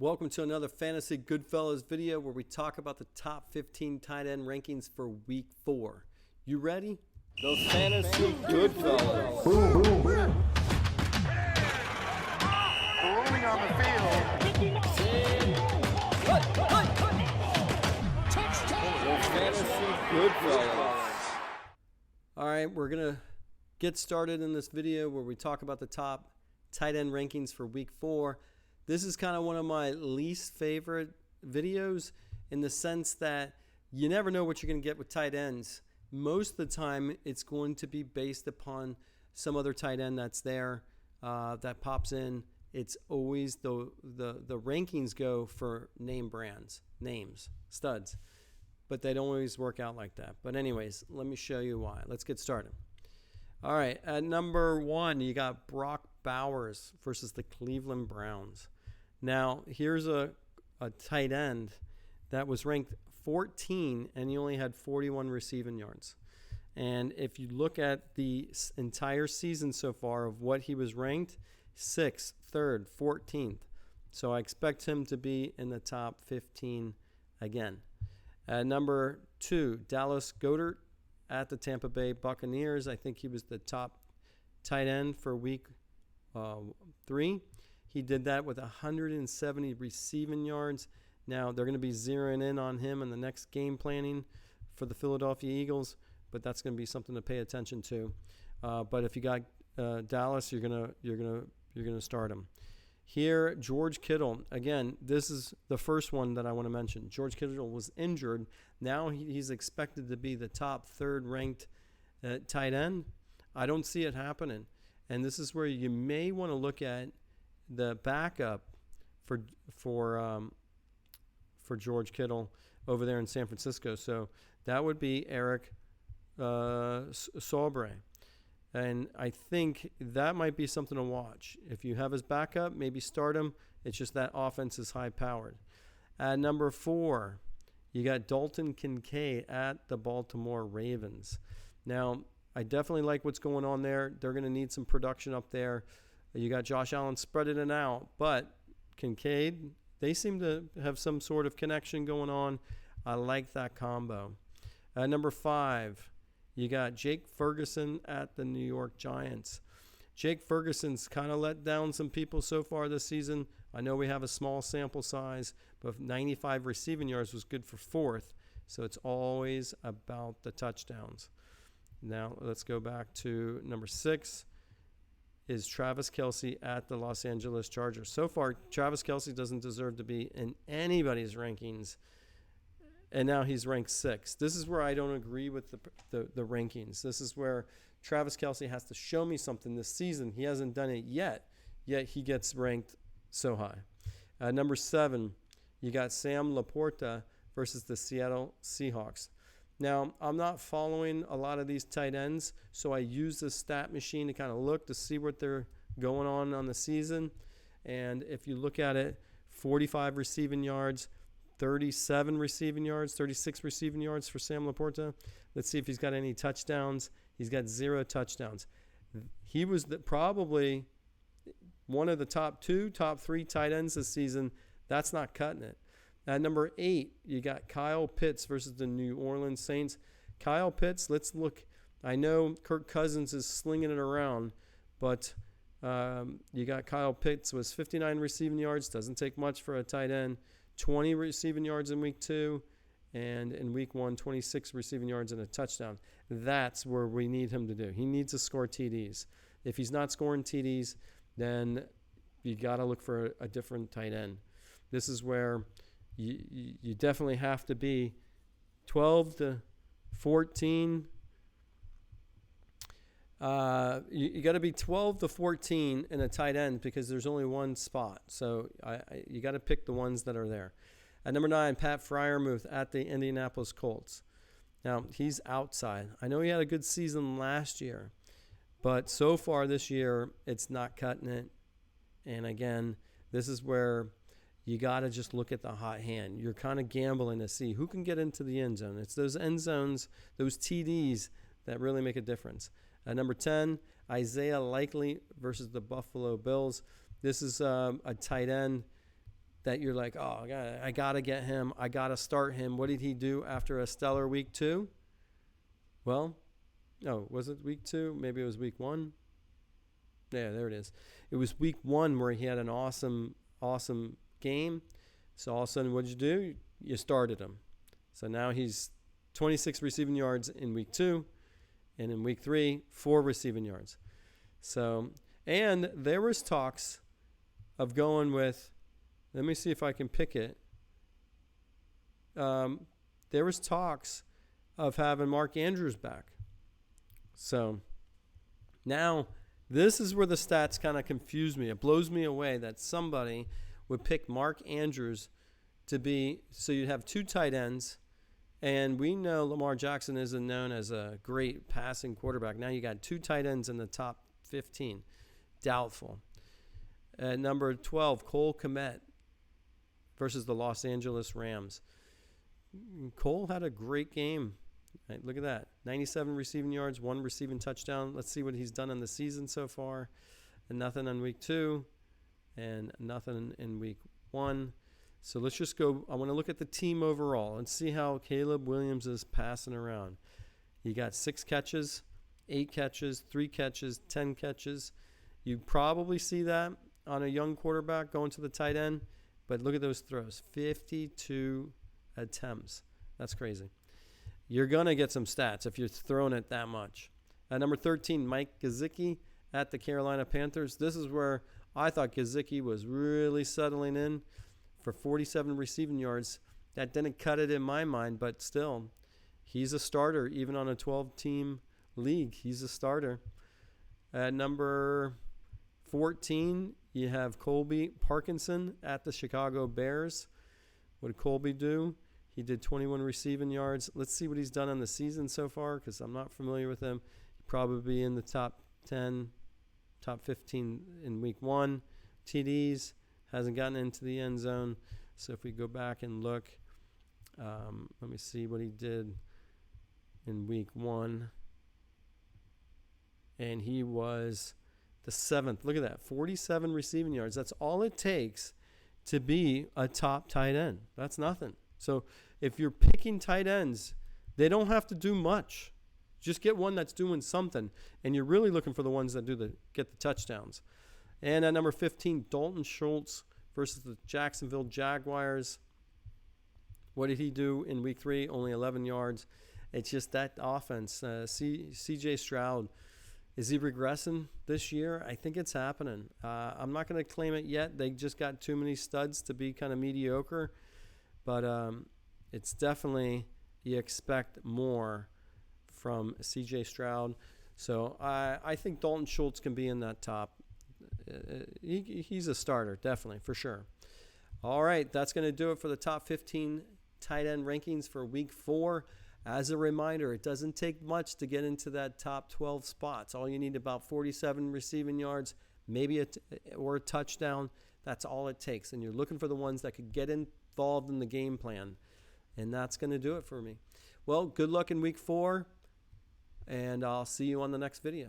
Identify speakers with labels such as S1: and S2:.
S1: Welcome to another Fantasy Goodfellas video where we talk about the top 15 tight end rankings for week 4. You ready? The Fantasy Goodfellas.
S2: Boom, boom, boom. Rolling on the field.
S1: The Fantasy Goodfellas. All right, we're going to get started in this video where we talk about the top tight end rankings for week 4. This is kind of one of my least favorite videos in the sense that you never know what you're going to get with tight ends. Most of the time, it's going to be based upon some other tight end that's there that pops in. It's always the rankings go for name brands, names, studs, but they don't always work out like that. But anyways, let me show you why. Let's get started. All right, at number 1, you got Brock Bowers versus the Cleveland Browns. Now, here's a tight end that was ranked 14, and he only had 41 receiving yards. And if you look at the entire season so far of what he was ranked, 6th, 3rd, 14th. So I expect him to be in the top 15 again. At number 2, Dallas Goedert at the Tampa Bay Buccaneers. I think he was the top tight end for week 3. He did that with 170 receiving yards. Now, they're going to be zeroing in on him in the next game planning for the Philadelphia Eagles, but that's going to be something to pay attention to. But if you got Dallas, you're gonna start him. Here, George Kittle. Again, this is the first one that I want to mention. George Kittle was injured. Now he's expected to be the top 3rd ranked tight end. I don't see it happening. And this is where you may want to look at the backup for George Kittle over there in San Francisco. So that would be Eric Saubre. And I think that might be something to watch. If you have his backup, maybe start him. It's just that offense is high-powered. At number 4, you got Dalton Kincaid at the Baltimore Ravens. Now, I definitely like what's going on there. They're going to need some production up there. You got Josh Allen spreading it out, but Kincaid, they seem to have some sort of connection going on. I like that combo. At number 5, you got Jake Ferguson at the New York Giants. Jake Ferguson's kind of let down some people so far this season. I know we have a small sample size, but 95 receiving yards was good for 4th, so it's always about the touchdowns. Now let's go back to number 6. Is Travis Kelce at the Los Angeles Chargers. So far, Travis Kelce doesn't deserve to be in anybody's rankings, and now he's ranked 6th. This is where I don't agree with the rankings. This is where Travis Kelce has to show me something this season. He hasn't done it yet he gets ranked so high. Number 7, you got Sam Laporta versus the Seattle Seahawks. Now, I'm not following a lot of these tight ends, so I use the stat machine to kind of look to see what they're going on the season. And if you look at it, 45 receiving yards, 37 receiving yards, 36 receiving yards for Sam Laporta. Let's see if he's got any touchdowns. He's got 0 touchdowns. He was probably one of the top 2, top 3 tight ends this season. That's not cutting it. At number 8, you got Kyle Pitts versus the New Orleans Saints. Kyle Pitts, let's look. I know Kirk Cousins is slinging it around, but you got Kyle Pitts with 59 receiving yards. Doesn't take much for a tight end. 20 receiving yards in week 2, and in week 1, 26 receiving yards and a touchdown. That's where we need him to do. He needs to score TDs. If he's not scoring TDs, then you got to look for a different tight end. This is where you definitely have to be 12 to 14. You got to be 12 to 14 in a tight end because there's only one spot. So you got to pick the ones that are there. At number 9, Pat Freiermuth at the Indianapolis Colts. Now, he's outside. I know he had a good season last year, but so far this year, it's not cutting it. And again, this is where you got to just look at the hot hand. You're kind of gambling to see who can get into the end zone. It's those end zones, those TDs that really make a difference. At number 10, Isaiah Likely versus the Buffalo Bills. This is a tight end that you're like, oh, I got to get him. I got to start him. What did he do after a stellar week 2? Well, no, was it week 2? Maybe it was week 1. Yeah, there it is. It was week 1 where he had an awesome game. So all of a sudden, what did you do? You started him. So now he's 26 receiving yards in week 2. And in week 3, 4 receiving yards. So, and there was talks of going with, let me see if I can pick it. There was talks of having Mark Andrews back. So now this is where the stats kind of confuse me. It blows me away that somebody would pick Mark Andrews to be, so you'd have 2 tight ends. And we know Lamar Jackson isn't known as a great passing quarterback. Now you got 2 tight ends in the top 15. Doubtful. At number 12, Cole Kmet versus the Los Angeles Rams. Cole had a great game. Right, look at that. 97 receiving yards, 1 receiving touchdown. Let's see what he's done in the season so far. And nothing in week 2 and nothing in week 1. So let's just go. I want to look at the team overall and see how Caleb Williams is passing around. He got 6 catches, 8 catches, 3 catches, 10 catches. You probably see that on a young quarterback going to the tight end. But look at those throws. 52 attempts. That's crazy. You're going to get some stats if you're throwing it that much. At number 13, Mike Gesicki at the Carolina Panthers. This is where I thought Gesicki was really settling in for 47 receiving yards. That didn't cut it in my mind, but still, he's a starter. Even on a 12-team league, he's a starter. At number 14, you have Colby Parkinson at the Chicago Bears. What did Colby do? He did 21 receiving yards. Let's see what he's done on the season so far because I'm not familiar with him. He'd probably be in the top 10, top 15 in week 1. TDs, hasn't gotten into the end zone. So if we go back and look, let me see what he did in week 1. And he was the 7th. Look at that, 47 receiving yards. That's all it takes to be a top tight end. That's nothing. So if you're picking tight ends, they don't have to do much. Just get one that's doing something. And you're really looking for the ones that get the touchdowns. And at number 15, Dalton Schultz versus the Jacksonville Jaguars. What did he do in week 3? Only 11 yards. It's just that offense. C.J. Stroud, is he regressing this year? I think it's happening. I'm not going to claim it yet. They just got too many studs to be kind of mediocre. But it's definitely, you expect more from C.J. Stroud. So I think Dalton Schultz can be in that top. He's a starter, definitely, for sure. All right, that's going to do it for the top 15 tight end rankings for week 4. As a reminder, it doesn't take much to get into that top 12 spots. All you need about 47 receiving yards, maybe or a touchdown. That's all it takes. And you're looking for the ones that could get involved in the game plan. And that's going to do it for me. Well, good luck in week 4, and I'll see you on the next video.